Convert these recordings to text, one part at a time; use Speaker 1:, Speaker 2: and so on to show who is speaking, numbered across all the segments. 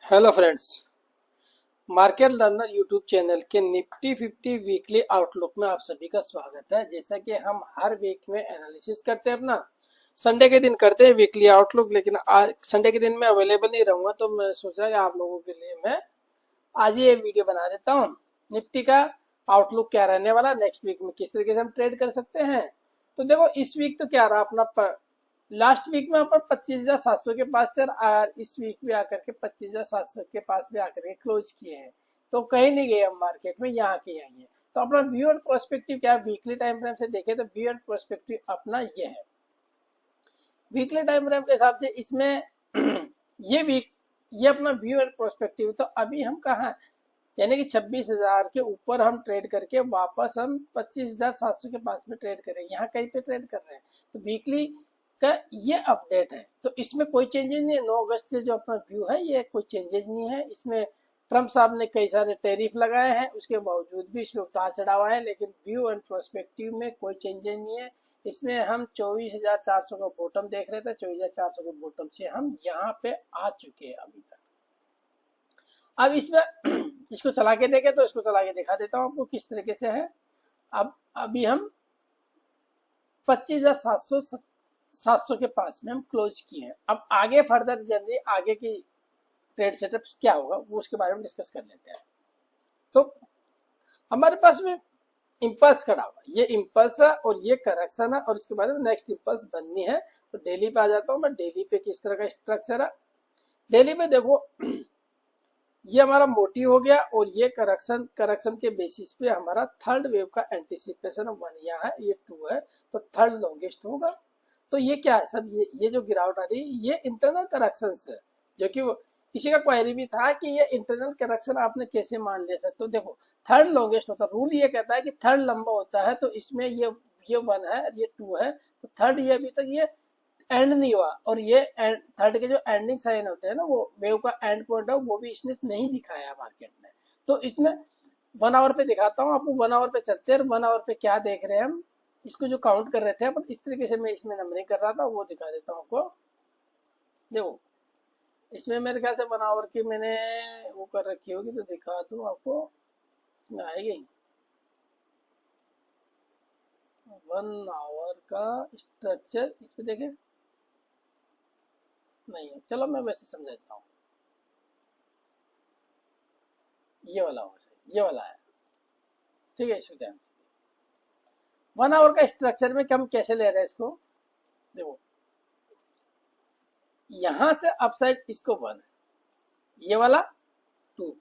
Speaker 1: Hello friends, market learner YouTube channel के Nifty 50 weekly outlook में आप सभी का स्वागत है। जैसा कि हम हर वीक में एनालिसिस करते हैं, अपना संडे के दिन करते हैं वीकली आउटलुक, लेकिन आज संडे के दिन मैं अवेलेबल नहीं रहूंगा, तो मैं सोचा कि आप लोगों के लिए मैं आज ये वीडियो बना देता हूँ। निफ्टी का आउटलुक क्या रहने वाला, नेक्स्ट वीक में किस तरीके से हम ट्रेड कर सकते हैं। तो देखो, इस वीक तो क्या रहा अपना, लास्ट वीक में अपन 25,700 के पास थे और इस वीक भी आकर के 25,700 के पास भी आकर के क्लोज किए हैं। तो कहीं नहीं गए हम मार्केट में, यहाँ के यही है। तो अपना व्यू एंड प्रोस्पेक्टिव क्या है, वीकली टाइम फ्रेम से देखें तो व्यू एंड प्रोस्पेक्टिव अपना ये है। वीकली टाइम फ्रेम के हिसाब से इसमें ये अपना व्यू एंड प्रोस्पेक्टिव। तो अभी हम कहाँ, यानी कि 26,000 के ऊपर हम ट्रेड करके वापस हम 25,700 के पास में ट्रेड करें, यहाँ कहीं पे ट्रेड कर रहे हैं। तो वीकली का ये अपडेट है, तो इसमें कोई चेंजेस नहीं है। 9 अगस्त से जो अपना व्यू है, ये कोई चेंजेस नहीं है। इसमें ट्रम्प साहब ने कई सारे टैरिफ लगाए हैं, उसके बावजूद भी इसमें उतार चढ़ाव है, लेकिन व्यू एंड प्रोस्पेक्टिव में कोई चेंजेस नहीं है। इसमें हम 24,400 का बॉटम देख रहे थे, 24,400 के बॉटम से हम यहाँ पे आ चुके हैं अभी तक। अब इसमें इसको चला के देखें, तो इसको चला के दिखा देता हूँ आपको किस तरीके से है। अब अभी हम 25,700 के पास में हम क्लोज किए हैं। अब आगे फर्दर जनरली आगे की ट्रेड सेटअप्स क्या होगा, वो उसके बारे में डिस्कस कर लेते हैं। तो हमारे पास में इम्पल्स खड़ा हुआ, ये इम्पल्स है और ये करेक्शन है, और इसके बारे में नेक्स्ट इम्पल्स बननी है। तो डेली पे आ जाता हूँ मैं। डेली पे किस तरह का स्ट्रक्चर है, डेली पे देखो, ये हमारा मोटी हो गया और ये करेक्शन के बेसिस पे हमारा थर्ड वेव का एंटीसिपेशन 1 यहाँ है, ये 2 है, तो थर्ड लॉन्गेस्ट होगा। तो ये क्या है सब, ये जो गिरावट आ रही है, ये इंटरनल करेक्शन है। जो कि किसी का क्वेरी भी था कि ये इंटरनल करेक्शन आपने कैसे मान ले सकते हो। देखो, थर्ड लॉन्गेस्ट होता है, रूल ये कहता है कि थर्ड लंबा होता है। तो इसमें ये 1 है, ये 2 है, तो थर्ड ये अभी तक ये एंड नहीं हुआ, और ये थर्ड के जो एंडिंग साइन होते हैं ना, वो वेव का एंड पॉइंट है, वो भी इसने नहीं दिखाया मार्केट में। तो इसमें 1 आवर पे दिखाता हूँ आपको। 1 आवर पे चलते हैं, 1 आवर पे क्या देख रहे हैं हम। इसको जो काउंट कर रहे थे अपन, इस तरीके से मैं इसमें नंबरिंग कर रहा था, वो दिखा देता हूँ आपको। देखो, इसमें मेरे ख्याल से 1 आवर की मैंने वो कर रखी होगी, तो दिखा दूँ आपको, इसमें आएगी 1 आवर का स्ट्रक्चर। इस पे देखें, नहीं है, चलो मैं वैसे समझाता हूँ। ये वाला होगा सही, ये वाला है, ठीक है। इसको ध्यान से 1 आवर का स्ट्रक्चर में हम कैसे ले रहे हैं इसको। देखो, यहां से अपसाइड इसको 1, ये वाला 2,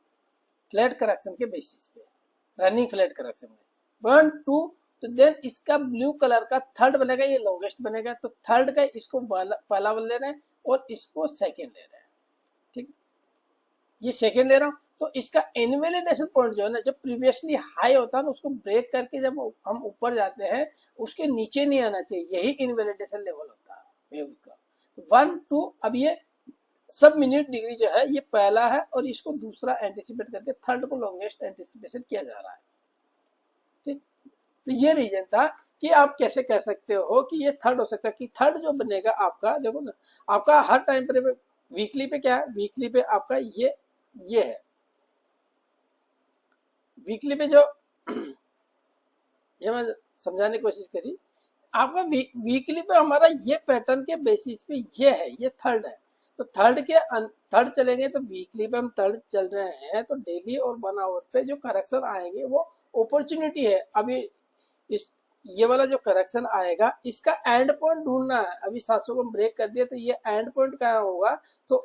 Speaker 1: फ्लैट करेक्शन के बेसिस पे, रनिंग फ्लैट करेक्शन में 1 2। तो देन इसका ब्लू कलर का थर्ड बनेगा, ये लॉन्गेस्ट बनेगा। तो थर्ड का इसको पहला ले रहे हैं और इसको सेकेंड ले रहे हैं, ठीक। ये सेकेंड ले रहा हूँ, तो इसका इनवैलिडेशन पॉइंट जो है ना, जब प्रीवियसली हाई होता है ना, उसको ब्रेक करके जब हम ऊपर जाते हैं, उसके नीचे नहीं आना चाहिए, यही इनवैलिडेशन लेवल होता है वेव का। 1 2, अब ये सब मिनट डिग्री जो है, ये पहला है, और इसको दूसरा एंटिसिपेट करके थर्ड को लॉन्गेस्ट एंटिसिपेशन किया जा रहा है, ठीक। तो ये रीजन था कि आप कैसे कह सकते हो कि ये थर्ड हो सकता है। कि थर्ड जो बनेगा आपका, देखो ना, आपका हर टाइम पे वीकली पे क्या है, वीकली पे आपका ये है। वीकली पे जो ये मैं समझाने की कोशिश करी आपका, वीकली पे हमारा ये पैटर्न के बेसिस पे ये है, ये थर्ड है। तो थर्ड चलेंगे, तो वीकली पे हम थर्ड चल रहे हैं, तो डेली और 1 आवर पे जो करेक्शन आएंगे वो अपॉर्चुनिटी है। अभी इस ये वाला जो करेक्शन आएगा, इसका एंड पॉइंट ढूंढना है। अभी 700 को ब्रेक कर दिया, तो ये एंड पॉइंट कहाँ होगा। तो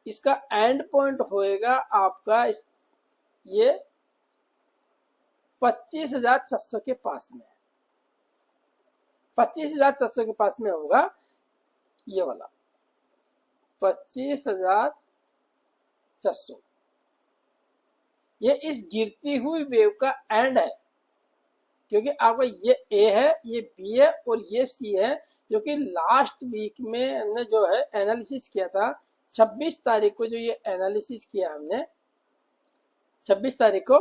Speaker 1: इसका एंड पॉइंट होएगा आपका ये 25,400 के पास में, 25,400 के पास में होगा ये वाला 25,400। ये इस गिरती हुई वेव का एंड है, क्योंकि आपका ये ए है, ये बी है और ये सी है, जो कि लास्ट वीक में हमने जो है एनालिसिस किया था। 26 तारीख को जो ये एनालिसिस किया हमने, 26 तारीख को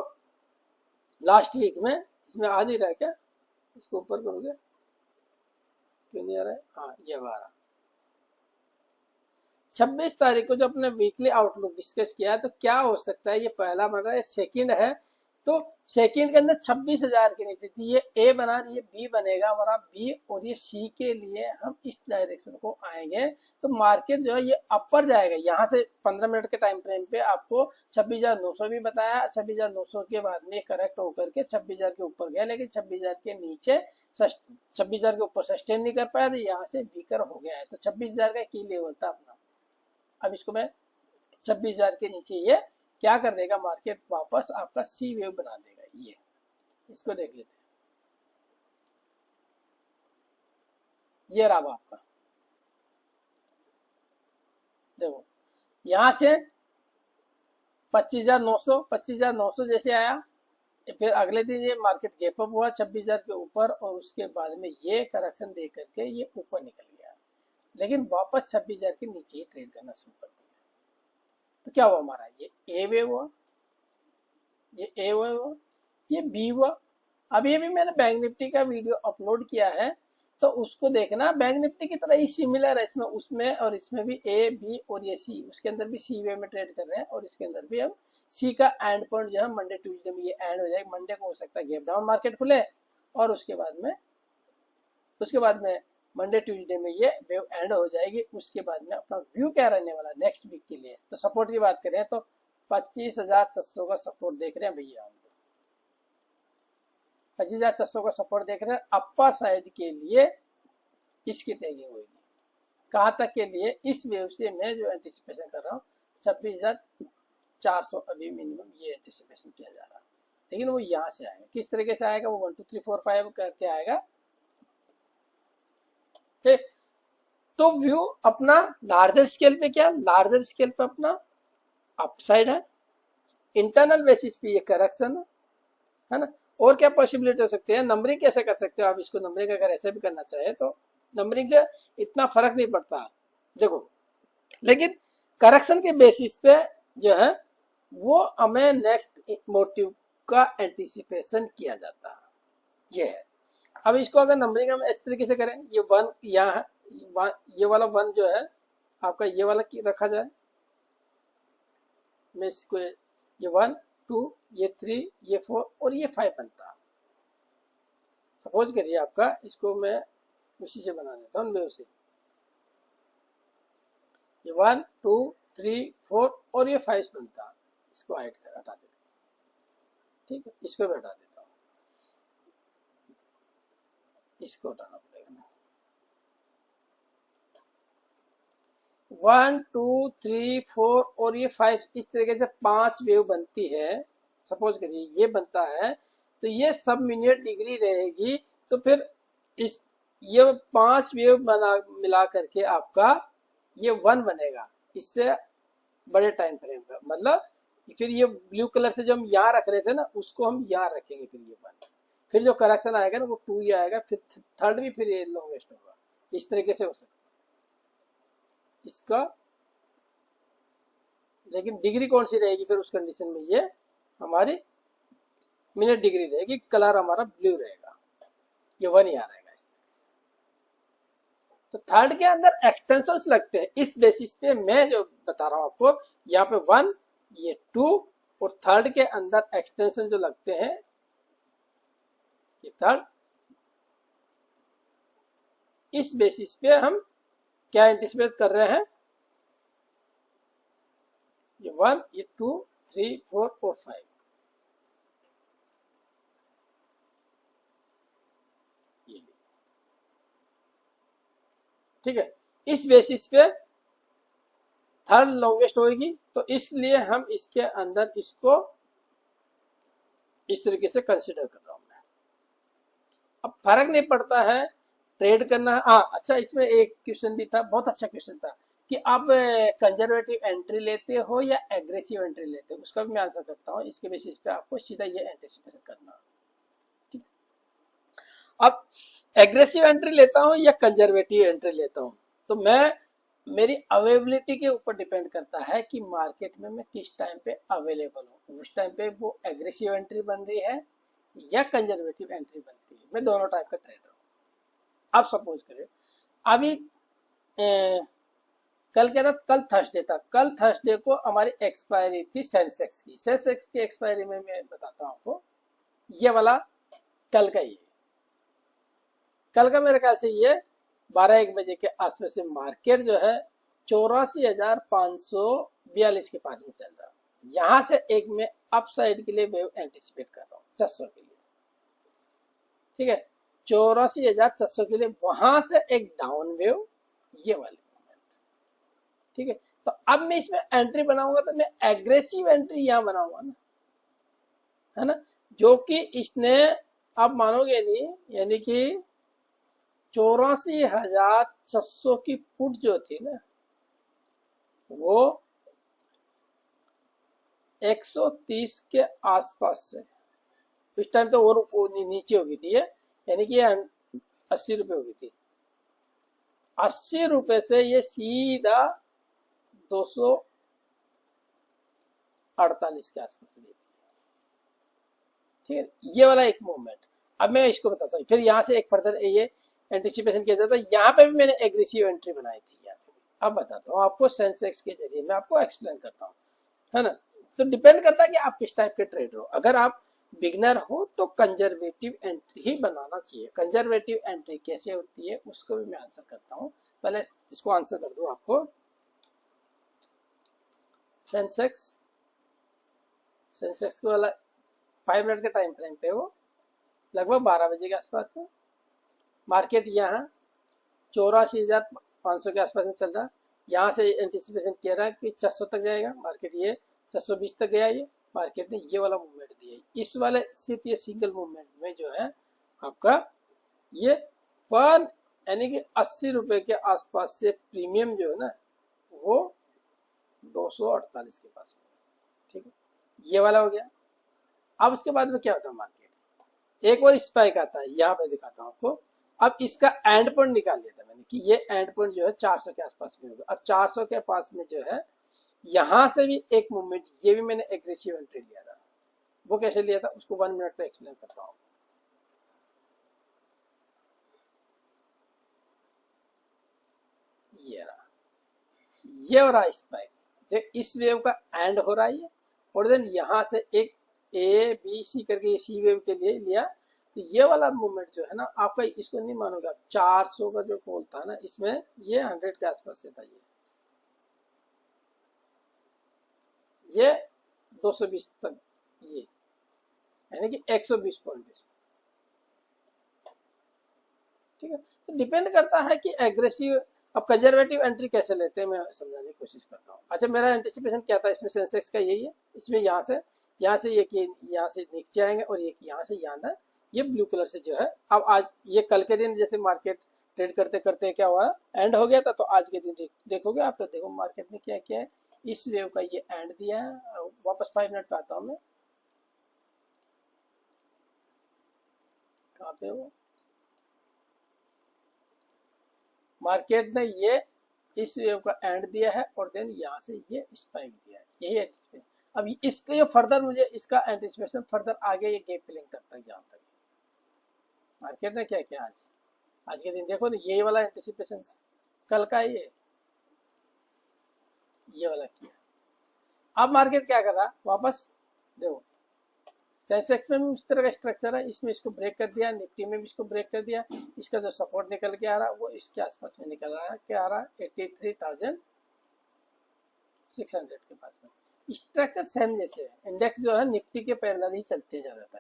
Speaker 1: लास्ट वीक में। इसमें आ नहीं रहा है क्या, इसको ऊपर करोगे, क्यों नहीं आ रहा है, हाँ ये आ रहा। 26 तारीख को जो अपने वीकली आउटलुक डिस्कस किया है, तो क्या हो सकता है, ये पहला बन रहा है, सेकंड है, तो सेकंड के अंदर 26,000 के नीचे थी, ये ए बना, ये बी बनेगा हमारा, बी और ये सी के लिए हम इस डायरेक्शन को आएंगे, तो मार्केट जो है ये अपर जाएगा। यहाँ से 15 मिनट के टाइम फ्रेम पे आपको 26,900 भी बताया, 26,900 के बाद में करेक्ट होकर के 26,000 के ऊपर गया, लेकिन 26,000 के नीचे 26,000 के ऊपर सस्टेन नहीं कर पाया, तो यहाँ से वीकर हो गया है। तो 26,000 का की लेवल था अपना। अब इसको मैं 26,000 के नीचे ये क्या कर देगा, मार्केट वापस आपका सी वेव बना देगा। ये इसको देख लेते हैं, ये रहा आपका, देखो यहां से 25,900 जैसे आया, फिर अगले दिन ये मार्केट गैप अप हुआ 26,000 के ऊपर, और उसके बाद में ये करेक्शन दे करके ये ऊपर निकल गया, लेकिन वापस 26,000 के नीचे ही ट्रेड करना शुरू कर दिया। तो क्या हुआ हमारा, ये ए वेव हुआ, ये ए हुआ, ये बी हुआ। अब ये भी मैंने बैंक निफ्टी का वीडियो अपलोड किया है, तो उसको देखना, बैंक निफ्टी की तरह ही सिमिलर है इसमें, उसमें और इसमें भी ए बी और ये सी, उसके अंदर भी सी वे में ट्रेड कर रहे हैं, और इसके अंदर भी हम सी का एंड पॉइंट जो है मंडे ट्यूसडे में ये एंड हो जाएगा। मंडे को हो सकता है गैप डाउन मार्केट खुले, और उसके बाद में मंडे ट्यूसडे में ये वेव एंड हो जाएगी। उसके बाद में अपना व्यू क्या रहने वाला नेक्स्ट वीक के लिए, तो सपोर्ट की बात करें तो 25,600 का सपोर्ट देख रहे हैं भैया हम, 25,600 का सपोर्ट देख रहे हैं। अपर साइड के लिए इसकी टैगिंग होगी, कहाँ तक के लिए, इस वेव से मैं जो एंटिसिपेशन कर रहा हूँ 26,400 अभी मिनिमम ये एंटिसिपेशन किया जा रहा है, लेकिन वो यहाँ से आएगा, किस तरीके से आएगा, वो 1 2 3 4 5 करके आएगा। तो व्यू अपना लार्जर स्केल पे, क्या लार्जर स्केल पे अपना अपसाइड है, इंटरनल बेसिस पे ये करेक्शन है ना। और क्या पॉसिबिलिटी हो सकती है, नंबरिंग कैसे कर सकते हो आप इसको, नंबरिंग अगर ऐसे भी करना चाहे तो नंबरिंग से इतना फर्क नहीं पड़ता देखो, लेकिन करेक्शन के बेसिस पे जो है वो हमें नेक्स्ट मोटिव का एंटिसिपेशन किया जाता है, ये है। अब इसको अगर नंबरिंग हम इस तरीके से करें, ये 1 यहाँ, ये वाला 1 जो है आपका, ये वाला रखा जाए, मैं इसको ये 1 2 ये 3 ये 4 और ये 5 बनता। सपोज करिए आपका, इसको मैं उसी से बना देता हूँ, उसी ये 1 2 3 4 और ये 5 बनता, इसको ऐड कर हटा देता हूँ, ठीक है, इसको भी हटा देता हूँ, इसको हटाना पड़ेगा ना। 1 2 3 4 और ये 5, इस तरीके से 5 वेव बनती है। सपोज करिए ये बनता है, तो ये सब मिनट डिग्री रहेगी, तो फिर इस ये 5 वेव मिला करके आपका ये 1 बनेगा, इससे बड़े टाइम फ्रेम का, मतलब फिर ये ब्लू कलर से जो हम यहाँ रख रहे थे ना, उसको हम यहाँ रखेंगे, फिर ये 1, फिर जो करेक्शन आएगा ना वो 2 ही आएगा, फिर थर्ड भी फिर ये लॉन्गेस्ट होगा। इस तरीके से हो सकता है इसका, लेकिन डिग्री कौन सी रहेगी फिर उस कंडीशन में, ये हमारी मिनट डिग्री रहेगी, कलर हमारा ब्लू रहेगा, ये 1 यहाँ रहेगा इस तरीके से। तो थर्ड के अंदर एक्सटेंशंस लगते हैं, इस बेसिस पे मैं जो बता रहा हूं आपको, यहाँ पे 1 ये 2 और थर्ड के अंदर एक्सटेंशन जो लगते हैं ये थर्ड, इस बेसिस पे हम क्या एंटिसिपेट कर रहे हैं, ये 1 ये 2 3 4 और 5, ये ठीक है। इस बेसिस पे थर्ड लॉन्गेस्ट होगी, तो इसलिए हम इसके अंदर इसको इस तरीके से कंसिडर कर रहा हूं मैं। अब फर्क नहीं पड़ता है ट्रेड करना। हाँ अच्छा, इसमें एक क्वेश्चन भी था, बहुत अच्छा क्वेश्चन था कि आप कंजर्वेटिव एंट्री लेते हो या एग्रेसिव एंट्री लेते हो, उसका भी मैं आंसर करता हूँ। इसके बेसिस पे आपको सीधा ये एंटिसिपेशन करना, ठीक। अब एग्रेसिव एंट्री लेता हूँ या कंजर्वेटिव एंट्री लेता हूँ, तो मैं मेरी अवेलेबिलिटी के ऊपर डिपेंड करता है कि मार्केट में मैं किस टाइम पे अवेलेबल हूँ, उस टाइम पे वो एग्रेसिव एंट्री बन रही है या कंजर्वेटिव एंट्री बनती है। मैं दोनों टाइप का ट्रेडर हूँ। आप सपोज करें अभी कल क्या था, कल थर्सडे था, कल थर्सडे को हमारी एक्सपायरी थी सेंसेक्स की। सेंसेक्स की एक्सपायरी में मैं बताता हूँ आपको, ये वाला कल का ही है। कल का मेरे ख्याल से ये 12-1 बजे के आसपास से मार्केट जो है 84,542 के पास में चल रहा है। यहां से एक मैं अपसाइड के लिए वेव एंटिसिपेट कर रहा हूँ 600 के लिए, ठीक है, 84,400 के लिए, वहां से एक डाउन वेव ये वाली, ठीक है। तो अब मैं इसमें एंट्री बनाऊंगा तो मैं एग्रेसिव एंट्री यहां बनाऊंगा ना, है ना, जो कि इसने, आप मानोगे नहीं, यानी कि 84,600 की पुट जो थी ना, वो 130 के आसपास से, उस टाइम तो और नीचे हो गई थी ये, यानी कि 80 रुपये हो गई थी। 80 रुपये से ये सीधा 248 के आसपास गई थी, ठीक है। ये वाला एक मूवमेंट। अब मैं इसको बताता हूँ, फिर यहाँ से एक फर्दर ये एंटिसिपेशन किया जाता है। यहाँ पे भी मैंने एग्रेसिव एंट्री बनाई थी यहाँ पे भी। अब बताता हूँ आपको सेंसेक्स के जरिए, मैं आपको एक्सप्लेन करता हूँ, है ना। तो डिपेंड करता है कि आप किस टाइप के ट्रेडर हो। अगर आप बिगनर हो तो कंजर्वेटिव एंट्री ही बनाना चाहिए। कंजर्वेटिव एंट्री कैसे होती है उसको भी मैं आंसर करता हूँ। पहले इसको आंसर कर दूं आपको। सेंसेक्स को वाला 5 मिनट के टाइम फ्रेम पे वो लगभग 12 बजे के आसपास में मार्केट यहाँ 84,500 के आसपास में चल रहा है। यहाँ से एंटिसिपेशन किया रहा है कि 600 तक जाएगा मार्केट, ये 620 तक गया, ये मार्केट ने ये वाला मूवमेंट दिया। इस वाले सिर्फ ये सिंगल मूवमेंट में जो है आपका ये पर यानी कि 80 रुपए के आसपास से प्रीमियम जो है ना वो 248 के पास में, ठीक है, ये वाला हो गया। अब उसके बाद में क्या होता है, मार्केट एक और स्पाइक आता है, यहाँ पे दिखाता हूँ आपको। अब इसका एंड पॉइंट निकाल लिया था मैंने कि ये एंड पॉइंट जो है 400 के आसपास में होगा। अब 400 के पास में जो है यहां से भी एक मूवमेंट, ये भी मैंने एग्रेसिव एंट्री लिया था। वो कैसे लिया था उसको 1 मिनट में एक्सप्लेन करता हूँ। ये हो रहा है स्पाइक, देख इस वेव का एंड हो रहा है और देन यहां से एक ए बी सी करके ये सी वेव के लिए लिया। तो ये वाला मूवमेंट जो है ना आपका, इसको नहीं मानोगे आप, 400 का जो पोल था ना इसमें ये 100 के आसपास से था, ये 220 तक, ये यानी कि 120 पॉइंट, ठीक है। तो डिपेंड करता है कि एग्रेसिव, अब कंजर्वेटिव एंट्री कैसे लेते हैं मैं समझाने की कोशिश करता हूँ। अच्छा, मेरा एंटिसिपेशन क्या था इसमें, सेंसेक्स का यही है। इसमें यहाँ से ये यहाँ से नीचे आएंगे और ये यहाँ से यहाँ था, ये ब्लू कलर से जो है। अब आज ये कल के दिन जैसे मार्केट ट्रेड करते करते क्या हुआ, एंड हो गया था। तो आज के दिन देखोगे आप तो देखो मार्केट ने क्या किया है, इस वेव का ये एंड दिया है। वापस 5 मिनट पे आता हूँ मैं, कहाँ पे वो मार्केट ने ये इस वेव का एंड दिया है और देन यहाँ से ये स्पाइक दिया है, यही एंटिसिपेशन। अब इसके ये फर्दर मुझे इसका एंटिसिपेशन फर्दर आगे ये गैप फिलिंग तक तक जहाँ तक मार्केट ने क्या किया आज के दिन देखो ना, ये वाला एंटिसिपेशन कल का ये वाला किया। अब मार्केट क्या कर रहा, वापस देखो सेंसेक्स में भी उस तरह का स्ट्रक्चर है, इसमें इसको ब्रेक कर दिया, निफ्टी में भी इसको ब्रेक कर दिया। इसका जो सपोर्ट निकल के आ रहा है वो इसके आसपास में निकल रहा है, क्या आ रहा है 83,600 के पास में। स्ट्रक्चर सेम जैसे है, इंडेक्स जो है निफ्टी के पैरेलल ही चलते हैं ज्यादातर,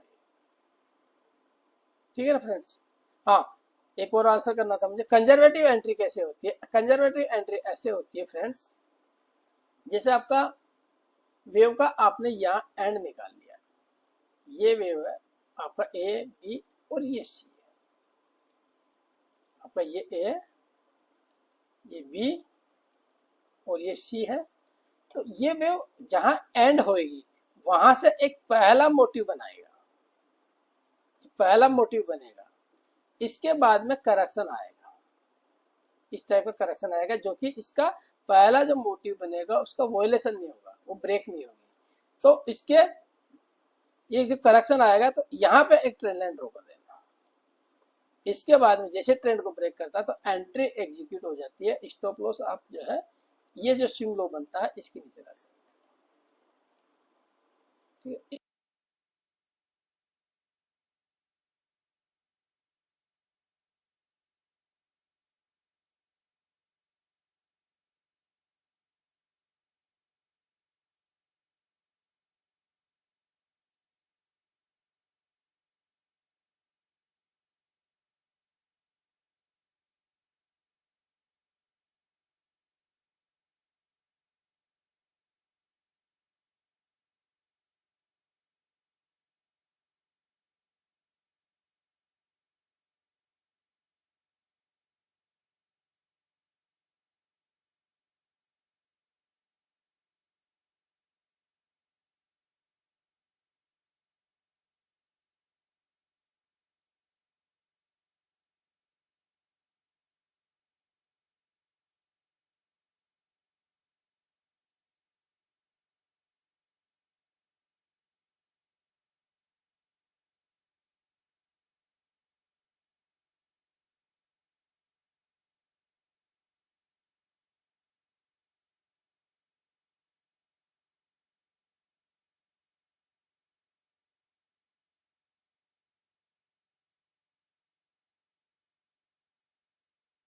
Speaker 1: ठीक है ना फ्रेंड्स। हाँ, एक और आंसर करना था मुझे, कंजर्वेटिव एंट्री कैसे होती है। कंजर्वेटिव एंट्री ऐसे होती है फ्रेंड्स, जैसे आपका वेव का आपने यहाँ एंड निकाल लिया, ये वेव है आपका ए बी और ये सी है, आपका ये ए, ये बी और ये सी है। तो ये वेव जहां एंड होएगी वहां से एक पहला मोटिव बनाएगा, पहला मोटिव बनेगा। इसके बाद में करेक्शन आएगा, इस टाइप का करेक्शन आएगा, जो कि इसका पहला जो मोटिव बनेगा उसका वॉयलेशन नहीं होगा, वो ब्रेक नहीं होगी। तो इसके ये जो करेक्शन आएगा तो यहाँ पे एक ट्रेंड लाइन ड्रॉ कर देना। इसके बाद में जैसे ट्रेंड को ब्रेक करता है तो एंट्री एग्जीक्यूट हो जाती है, स्टॉप लॉस आप जो है ये जो स्विंग लो बनता है इसके नीचे रख सकते हैं। ठीक है,